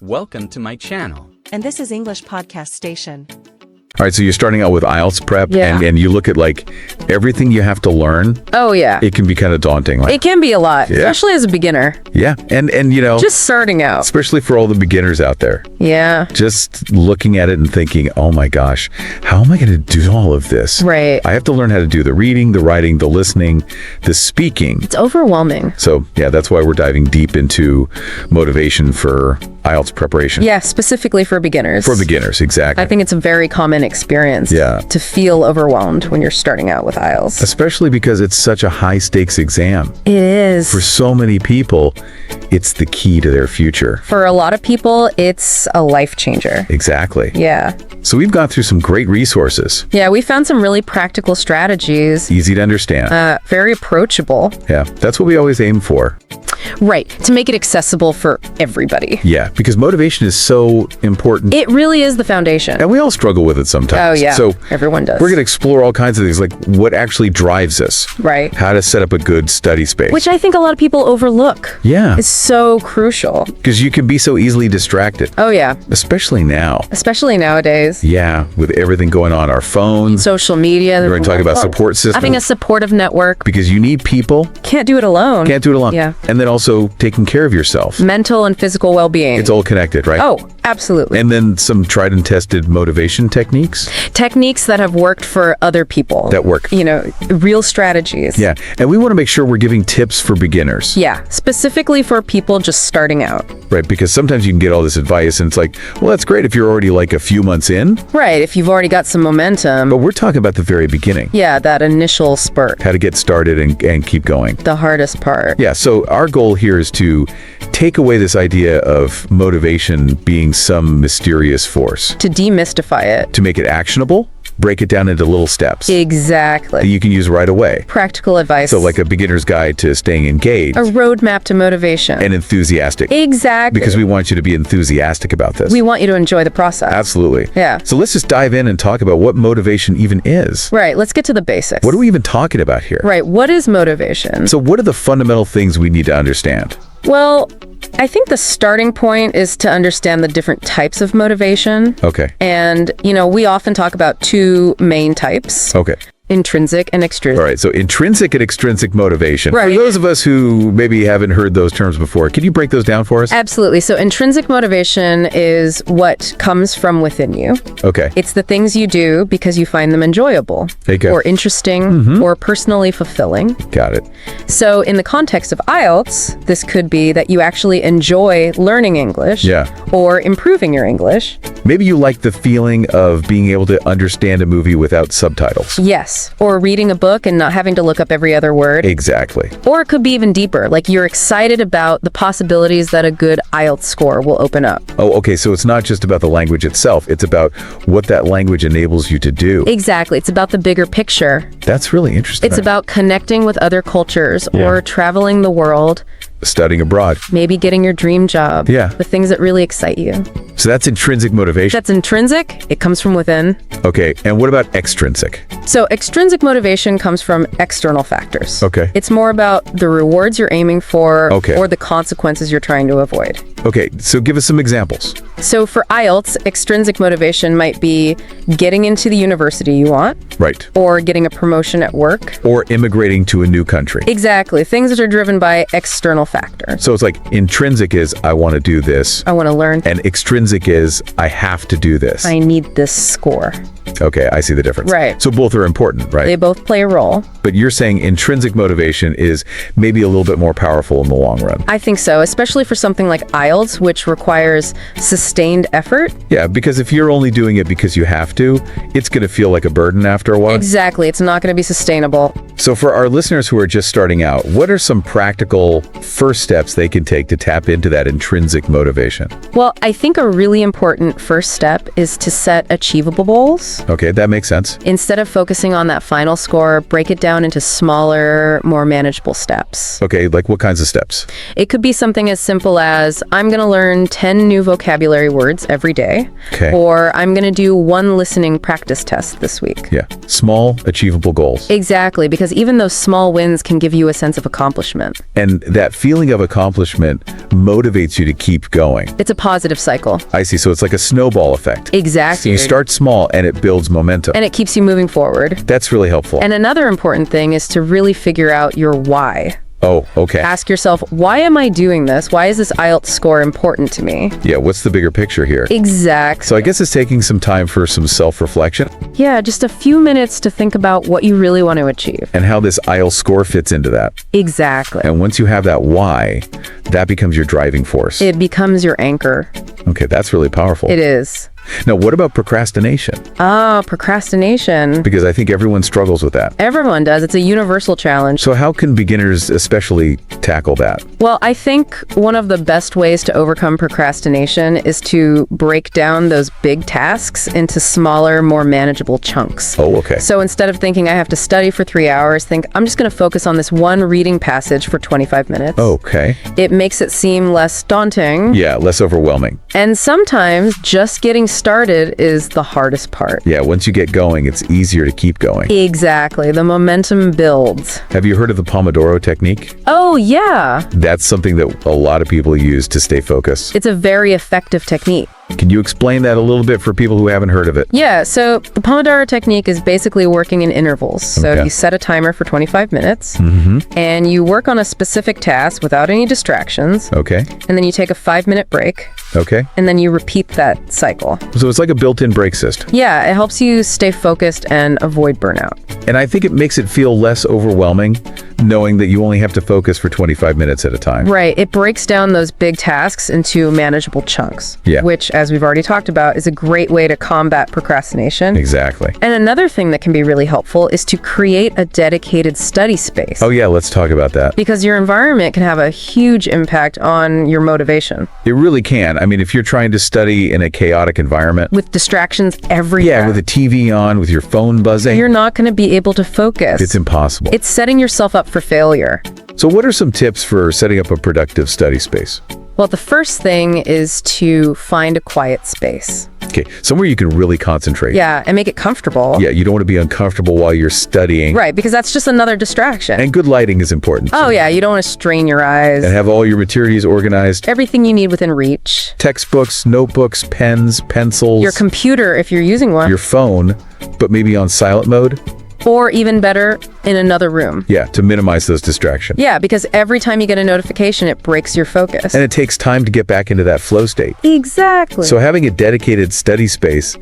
Welcome to my channel. And this is English Podcast Station. All right, so you're starting out with IELTS prep, Yeah. and you look at like everything you have to learn. Oh, yeah. It can be kind of daunting. Like, It can be a lot, Yeah. especially as a beginner. yeah, and you know, Just starting out. especially for all the beginners out there, Yeah. just looking at it and thinking, oh my gosh, how am I going to do all of this? Right. I have to learn how to do the reading, the writing, the listening, the speaking. It's overwhelming. So yeah, that's why we're diving deep into motivation for IELTS preparation. Yeah, specifically for beginners. For beginners, exactly. I think it's a very common experience Yeah. to feel overwhelmed when you're starting out with IELTS. Especially because it's such a high stakes exam. It is. For so many people, it's the key to their future. For a lot of people, it's a life changer. Exactly. Yeah. So we've gone through some great resources. Yeah, we found some really practical strategies. Easy to understand. Very approachable. Yeah, that's what we always aim for. Right. To make it accessible for everybody. Yeah, because motivation is so important. It really is the foundation. And we all struggle with it sometimes. Oh, yeah. So Everyone does. we're going to explore all kinds of things, like what actually drives us. Right. How to set up a good study space. Which I think a lot of people overlook. Yeah. Is so crucial. Because you can be so easily distracted. Oh, yeah. Especially now. Especially nowadays. Yeah, with everything going on, our phones. Social media. We're going to talk about support systems. Having a supportive network. Because you need people. Can't do it alone. Can't do it alone. Yeah. And then also taking care of yourself. Mental and physical well-being. It's all connected, right? Oh, absolutely. And then some tried and tested motivation techniques. Techniques that have worked for other people. That work. You know, real strategies. Yeah. And we want to make sure we're giving tips for beginners. Yeah. Specifically for people just starting out. Right. Because sometimes you can get all this advice and it's like, well, that's great if you're already like a few months in. Right. If you've already got some momentum. But we're talking about the very beginning. Yeah, that initial spurt. How to get started and keep going. The hardest part. Yeah. So our goal here is to take away this idea of motivation being some mysterious force. To demystify it. To make it actionable, break it down into little steps that Exactly. you can use right away. Practical advice. So like a beginner's guide to staying engaged a roadmap to motivation. and enthusiastic. Exactly. Because we want you to be enthusiastic about this. We want you to enjoy the process. Absolutely. Yeah. So let's just dive in and talk about what motivation even is. Right. Let's get to the basics. What are we even talking about here? Right. What is motivation? So what are the fundamental things we need to understand? Well, I think the starting point is to understand the different types of motivation. Okay. And, you know, we often talk about two main types. Okay. Intrinsic and extrinsic. All right. So intrinsic and extrinsic motivation. Right. For those of us who maybe haven't heard those terms before, can you break those down for us? Absolutely. So intrinsic motivation is what comes from within you. Okay. It's the things you do because you find them enjoyable Okay. or interesting or personally fulfilling. Got it. So in the context of IELTS, this could be that you actually enjoy learning English Yeah. or improving your English. Maybe you like the feeling of being able to understand a movie without subtitles. Yes. Or reading a book and not having to look up every other word. Exactly. Or it could be even deeper, like you're excited about the possibilities that a good IELTS score will open up. Oh, okay. So it's not just about the language itself. It's about what that language enables you to do. Exactly. It's about the bigger picture. That's really interesting. It's about connecting with other cultures Yeah. or traveling the world, studying abroad. maybe getting your dream job. Yeah. The things that really excite you. So that's intrinsic motivation. That's intrinsic. It comes from within. Okay. And what about extrinsic? So extrinsic motivation comes from external factors. Okay. It's more about the rewards you're aiming for Okay. or the consequences you're trying to avoid. Okay. So give us some examples. So for IELTS, extrinsic motivation might be getting into the university you want Right. or getting a promotion at work. Or immigrating to a new country. Exactly. Things that are driven by external factors. So it's like intrinsic is I want to do this. I want to learn. And extrinsic is I have to do this. I need this score. Okay, I see the difference. Right. So both are important, right? They both play a role. But you're saying intrinsic motivation is maybe a little bit more powerful in the long run. I think so, especially for something like IELTS, which requires sustained effort. Yeah, because if you're only doing it because you have to, it's going to feel like a burden after a while. Exactly. It's not going to be sustainable. So for our listeners who are just starting out, what are some practical first steps they can take to tap into that intrinsic motivation? Well, I think a really important first step is to set achievable goals. chunks. Okay, that makes sense. Instead of focusing on that final score, break it down into smaller, more manageable steps. Okay, like what kinds of steps? It could be something as simple as, I'm going to learn 10 new vocabulary words every day. Okay. Or I'm going to do one listening practice test this week. Yeah, small, achievable goals. Exactly, because even those small wins can give you a sense of accomplishment. And that feeling of accomplishment motivates you to keep going. It's a positive cycle. I see, so it's like a snowball effect. Exactly. So you start small and it builds momentum. And it keeps you moving forward. That's really helpful. And another important thing is to really figure out your why. Oh, okay. Ask yourself, why am I doing this? Why is this IELTS score important to me? Yeah, what's the bigger picture here? Exactly. So I guess it's taking some time for some self-reflection. Yeah, just a few minutes to think about what you really want to achieve. And how this IELTS score fits into that. Exactly. And once you have that why, that becomes your driving force. It becomes your anchor. Okay, that's really powerful. It is. Now, what about procrastination? Procrastination. Because I think everyone struggles with that. Everyone does. It's a universal challenge. So how can beginners especially tackle that? Well, I think one of the best ways to overcome procrastination is to break down those big tasks into smaller, more manageable chunks. Oh, okay. So instead of thinking I have to study for 3 hours, think I'm just going to focus on this one reading passage for 25 minutes. Okay. It makes it seem less daunting. Yeah, less overwhelming. And sometimes just getting started is the hardest part. Yeah, once you get going, it's easier to keep going. Exactly. The momentum builds. Have you heard of the Pomodoro technique? Oh, yeah. That's something that a lot of people use to stay focused. It's a very effective technique. Can you explain that a little bit for people who haven't heard of it? Yeah, so the Pomodoro technique is basically working in intervals. So Okay. you set a timer for 25 minutes, and you work on a specific task without any distractions, Okay. and then you take a 5-minute break, Okay. and then you repeat that cycle. So it's like a built-in break system. Yeah, it helps you stay focused and avoid burnout. And I think it makes it feel less overwhelming knowing that you only have to focus for 25 minutes at a time. Right, it breaks down those big tasks into manageable chunks, Yeah. which, as we've already talked about, is a great way to combat procrastination. Exactly. And another thing that can be really helpful is to create a dedicated study space. Oh yeah, let's talk about that. Because your environment can have a huge impact on your motivation. It really can. I mean, if you're trying to study in a chaotic environment, With distractions everywhere. yeah, with a TV on, with your phone buzzing, You're not going to be able to focus. it's impossible. It's setting yourself up for failure. So what are some tips for setting up a productive study space? Well, the first thing is to find a quiet space. Okay, somewhere you can really concentrate. Yeah, and make it comfortable. Yeah, you don't want to be uncomfortable while you're studying. Right, because that's just another distraction. And good lighting is important. Oh, yeah, you don't want to strain your eyes. And have all your materials organized. Everything you need within reach. Textbooks, notebooks, pens, pencils. Your computer, if you're using one. Your phone, but maybe on silent mode. Or even better, in another room. Yeah, to minimize those distractions. Yeah, because every time you get a notification, it breaks your focus. And it takes time to get back into that flow state. Exactly. So having a dedicated study space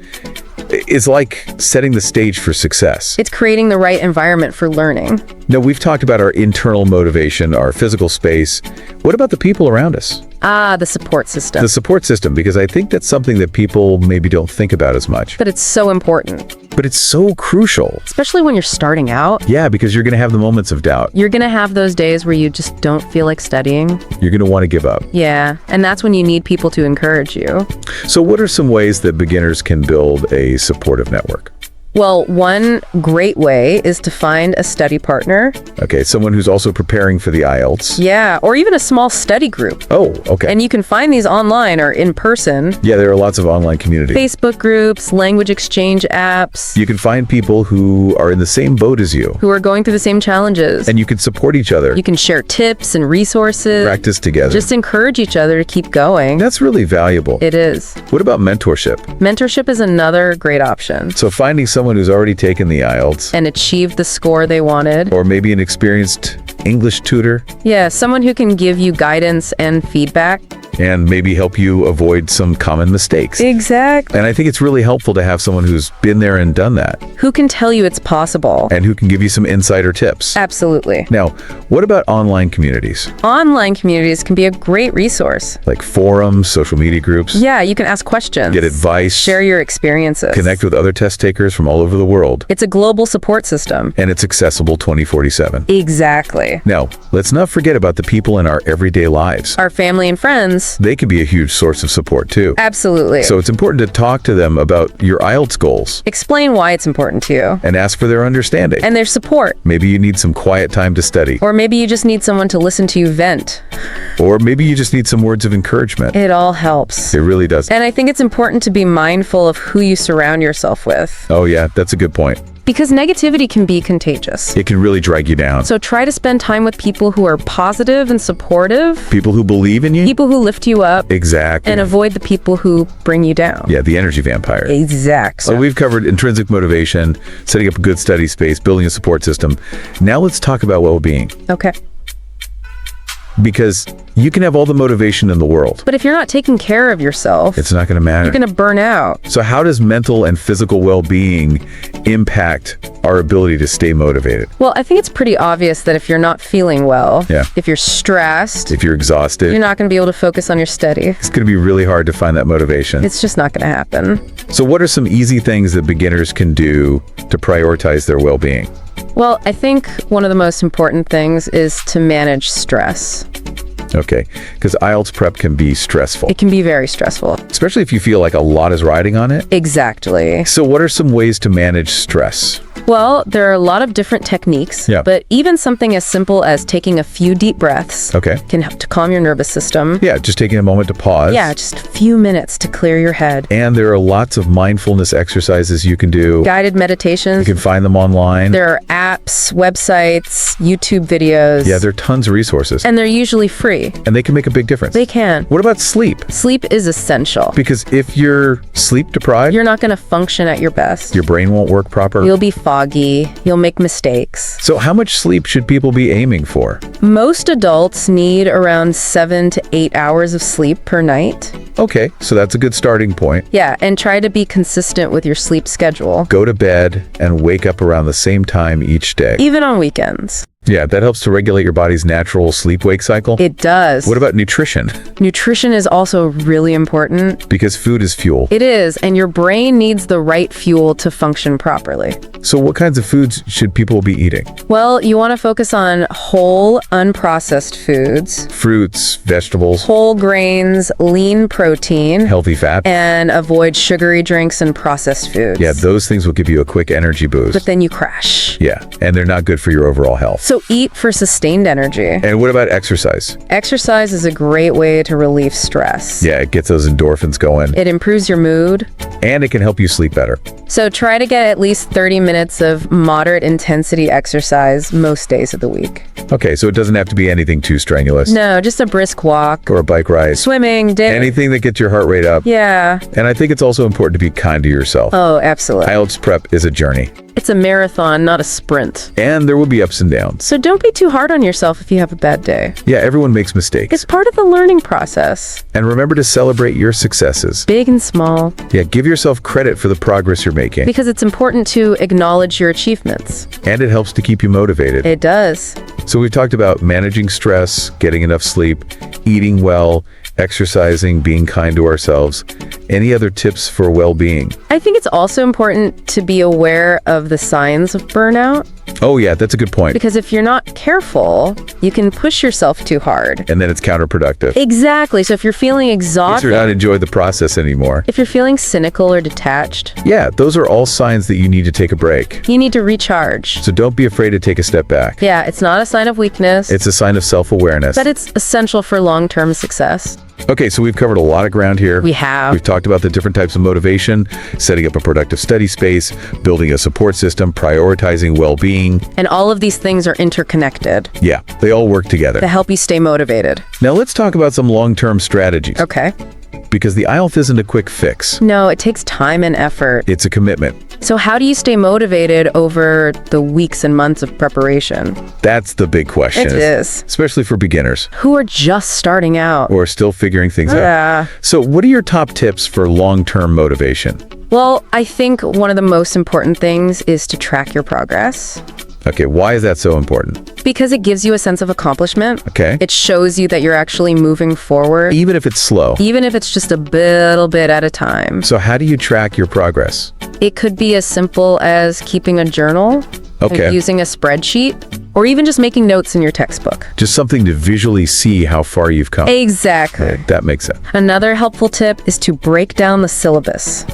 is like setting the stage for success. It's creating the right environment for learning. Now, we've talked about our internal motivation, our physical space. What about the people around us? The support system. The support system, because I think that's something that people maybe don't think about as much. But it's so important, But it's so crucial. especially when you're starting out. Yeah, because you're going to have the moments of doubt. You're going to have those days where you just don't feel like studying. You're going to want to give up. Yeah, and that's when you need people to encourage you. So what are some ways that beginners can build a supportive network? Well, one great way is to find a study partner. Okay, someone who's also preparing for the IELTS. Yeah, or even a small study group. Oh, okay. And you can find these online or in person. Yeah, there are lots of online communities. Facebook groups, language exchange apps, You can find people who are in the same boat as you, who are going through the same challenges. and you can support each other, You can share tips and resources. practice together. Just encourage each other to keep going. That's really valuable. It is. What about mentorship? Mentorship is another great option. So finding someone who's already taken the IELTS, And achieved the score they wanted. or maybe an experienced English tutor, Yeah, someone who can give you guidance and feedback. and maybe help you avoid some common mistakes. Exactly. And I think it's really helpful to have someone who's been there and done that, Who can tell you it's possible? and who can give you some insider tips. Absolutely. Now, what about online communities? Online communities can be a great resource. Like forums, social media groups, Yeah, you can ask questions. get advice, Share your experiences. connect with other test takers from all over the world, It's a global support system. and it's accessible 24/7. Exactly. Now, let's not forget about the people in our everyday lives. Our family and friends. course. They can be a huge source of support too. Absolutely. So it's important to talk to them about your IELTS goals Explain why it's important to you. and ask for their understanding. And their support. Maybe you need some quiet time to study. Or maybe you just need someone to listen to you vent. Or maybe you just need some words of encouragement. It all helps. It really does. And I think it's important to be mindful of who you surround yourself with. Oh yeah, that's a good point. Because negativity can be contagious. It can really drag you down. So try to spend time with people who are positive and supportive. People who believe in you? People who lift you up. Exactly. And avoid the people who bring you down. Yeah, the energy vampire. Exactly. So we've covered intrinsic motivation, setting up a good study space, building a support system. Now let's talk about well-being. Okay. Because you can have all the motivation in the world. But if you're not taking care of yourself, It's not going to matter. you're going to burn out. So how does mental and physical well-being impact our ability to stay motivated? Well, I think it's pretty obvious that if you're not feeling well, Yeah. if you're stressed, If you're exhausted, you're not going to be able to focus on your study. it's going to be really hard to find that motivation. It's just not going to happen. So what are some easy things that beginners can do to prioritize their well-being? Well, I think one of the most important things is to manage stress. Okay, because IELTS prep can be stressful, It can be very stressful. especially if you feel like a lot is riding on it. Exactly. So what are some ways to manage stress? Well, there are a lot of different techniques, Yeah. but even something as simple as taking a few deep breaths Okay. can help to calm your nervous system. Yeah, just taking a moment to pause. Yeah, just a few minutes to clear your head. And there are lots of mindfulness exercises you can do. Guided meditations. You can find them online. There are apps, websites, YouTube videos. Yeah, there are tons of resources. And they're usually free. And they can make a big difference. They can. What about sleep? Sleep is essential. Because if you're sleep deprived, You're not going to function at your best. your brain won't work proper. You'll be foggy. You'll make mistakes. So how much sleep should people be aiming for? Most adults need around 7 to 8 hours of sleep per night. Okay, so that's a good starting point. Yeah, and try to be consistent with your sleep schedule, Go to bed and wake up around the same time each day. even on weekends. Yeah, that helps to regulate your body's natural sleep-wake cycle. It does. What about nutrition? Nutrition is also really important. Because food is fuel. It is, and your brain needs the right fuel to function properly. So what kinds of foods should people be eating? Well, you want to focus on whole, unprocessed foods, Fruits, vegetables, whole grains, lean protein, healthy fat. and avoid sugary drinks and processed foods. Yeah, those things will give you a quick energy boost. But then you crash. Yeah, and they're not good for your overall health. So eat for sustained energy. And what about exercise? Exercise is a great way to relieve stress. Yeah, it gets those endorphins going, It improves your mood. and it can help you sleep better. So try to get at least 30 minutes of moderate intensity exercise most days of the week. Okay, so it doesn't have to be anything too strenuous. No, just a brisk walk, Or a bike ride. swimming, Anything that gets your heart rate up. Yeah. And I think it's also important to be kind to yourself. Oh, absolutely. IELTS prep is a journey, It's a marathon, not a sprint. and there will be ups and downs. So don't be too hard on yourself if you have a bad day. Yeah, everyone makes mistakes. It's part of the learning process, And remember to celebrate your successes. big and small, Yeah, give yourself credit for the progress you're making. because it's important to acknowledge your achievements. And it helps to keep you motivated. It does. So we've talked about managing stress, getting enough sleep, eating well, exercising, being kind to ourselves. Any other tips for well-being? I think it's also important to be aware of the signs of burnout, Oh yeah, that's a good point. because if you're not careful, you can push yourself too hard. And then it's counterproductive. Exactly. So if you're feeling You're exhausted, not enjoy the process anymore. if you're feeling cynical or detached, Yeah, those are all signs that you need to take a break. you need to recharge. So don't be afraid to take a step back. Yeah, it's not a sign of weakness, It's a sign of self-awareness. but it's essential for long-term success. Okay, so we've covered a lot of ground here. We have. We've talked about the different types of motivation, setting up a productive study space, building a support system, prioritizing well-being. And all of these things are interconnected Yeah, they all work together. to help you stay motivated. Now let's talk about some long-term strategies. Okay. Because the IELTS isn't a quick fix. No, it takes time and effort. It's a commitment. So how do you stay motivated over the weeks and months of preparation? That's the big question. It is. Especially for beginners Who are just starting out? or still figuring things out. Yeah. So what are your top tips for long-term motivation? Well, I think one of the most important things is to track your progress, Okay, why is that so important? because it gives you a sense of accomplishment. Okay. It shows you that you're actually moving forward, Even if it's slow. even if it's just a little bit at a time. So how do you track your progress? It could be as simple as keeping a journal, Okay. and using a spreadsheet. Or even just making notes in your textbook. Just something to visually see how far you've come. Exactly. That makes sense. Another helpful tip is to break down the syllabus.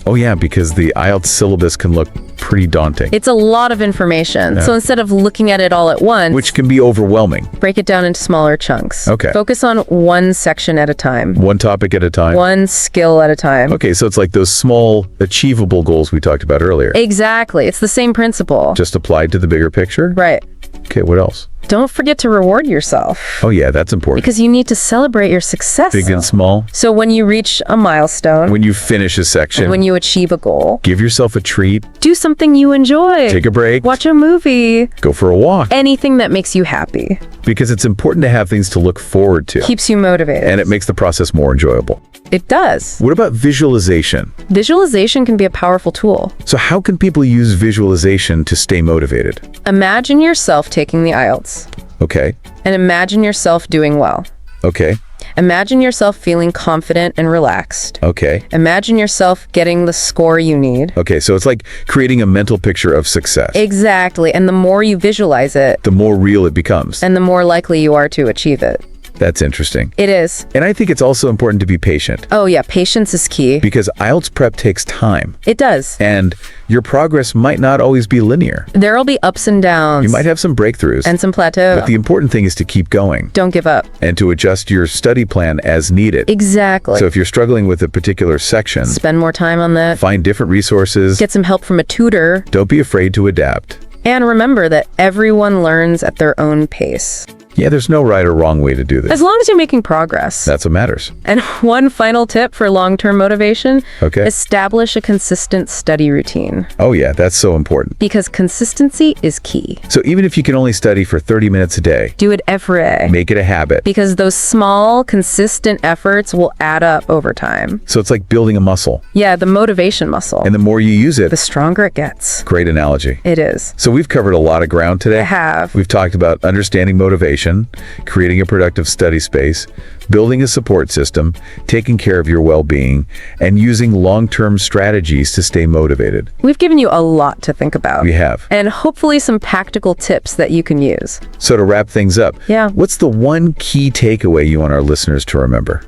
Oh yeah, because the IELTS syllabus can look pretty daunting. It's a lot of information. Yeah. So instead of looking at it all at once, Which can be overwhelming. break it down into smaller chunks. Okay. Focus on one section at a time. One topic at a time. One skill at a time. Okay, so it's like those small, achievable goals we talked about earlier. Exactly. It's the same principle. Just applied to the bigger picture? Right. Okay, what else? Don't forget to reward yourself. Oh yeah, that's important. Because you need to celebrate your success. Big and small. So when you reach a milestone, When you finish a section, when you achieve a goal, give yourself a treat, do something you enjoy. take a break, Watch a movie. go for a walk. Anything that makes you happy. Because it's important to have things to look forward to. Keeps you motivated. And it makes the process more enjoyable. It does. What about visualization? Visualization can be a powerful tool. So how can people use visualization to stay motivated? Imagine yourself taking the IELTS. Okay, And imagine yourself doing well. okay, Imagine yourself feeling confident and relaxed. okay. Imagine yourself getting the score you need. Okay, so it's like creating a mental picture of success. Exactly. And the more you visualize it, The more real it becomes. and the more likely you are to achieve it. That's interesting. It is. And I think it's also important to be patient Oh yeah, patience is key. because IELTS prep takes time It does. and your progress might not always be linear. There'll be ups and downs. You might have some breakthroughs, and some plateau. but the important thing is to keep going Don't give up. and to adjust your study plan as needed. Exactly. So if you're struggling with a particular section, Spend more time on that. find different resources. Get some help from a tutor. Don't be afraid to adapt. And remember that everyone learns at their own pace. Yeah, there's no right or wrong way to do this. As long as you're making progress. That's what matters. And one final tip for long-term motivation. Okay. Establish a consistent study routine. Oh yeah, that's so important. Because consistency is key. So even if you can only study for 30 minutes a day, Do it every day. make it a habit. Because those small, consistent efforts will add up over time. So it's like building a muscle. Yeah, the motivation muscle. And the more you use it, The stronger it gets. great analogy. It is. So we've covered a lot of ground today. I have. We've talked about understanding motivation, creating a productive study space, building a support system, taking care of your well-being, and using long-term strategies to stay motivated. We've given you a lot to think about. We have. And hopefully some practical tips that you can use. So to wrap things up, Yeah. what's the one key takeaway you want our listeners to remember?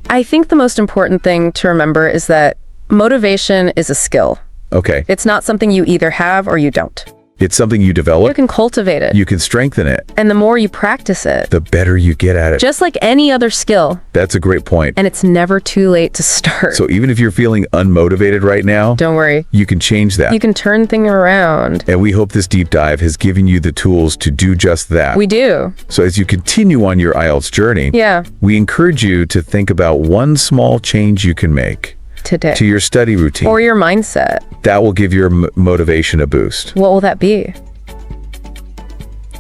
I think the most important thing to remember is that motivation is a skill. Okay, It's not something you either have or you don't. it's something you You develop, can cultivate it. you can strengthen it, And the more you practice it, the better you get at it. just like any other skill, That's a great point. and it's never too late to start. So even if you're feeling unmotivated right now, Don't worry. you can change that. You can turn things around. And we hope this deep dive has given you the tools to do just that. We do. So as you continue on your IELTS journey, Yeah. we encourage you to think about one small change you can make Today. to your study routine. Or your mindset. That will give your motivation a boost. What will that be?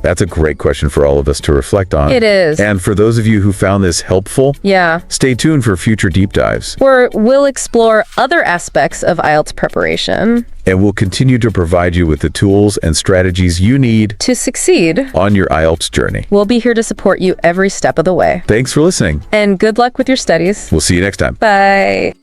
That's a great question for all of us to reflect on. It is. And for those of you who found this helpful, Yeah. stay tuned for future deep dives. Where we'll explore other aspects of IELTS preparation And we'll continue to provide you with the tools and strategies you need to succeed. on your IELTS journey. We'll be here to support you every step of the way. Thanks for listening. And good luck with your studies. We'll see you next time. Bye.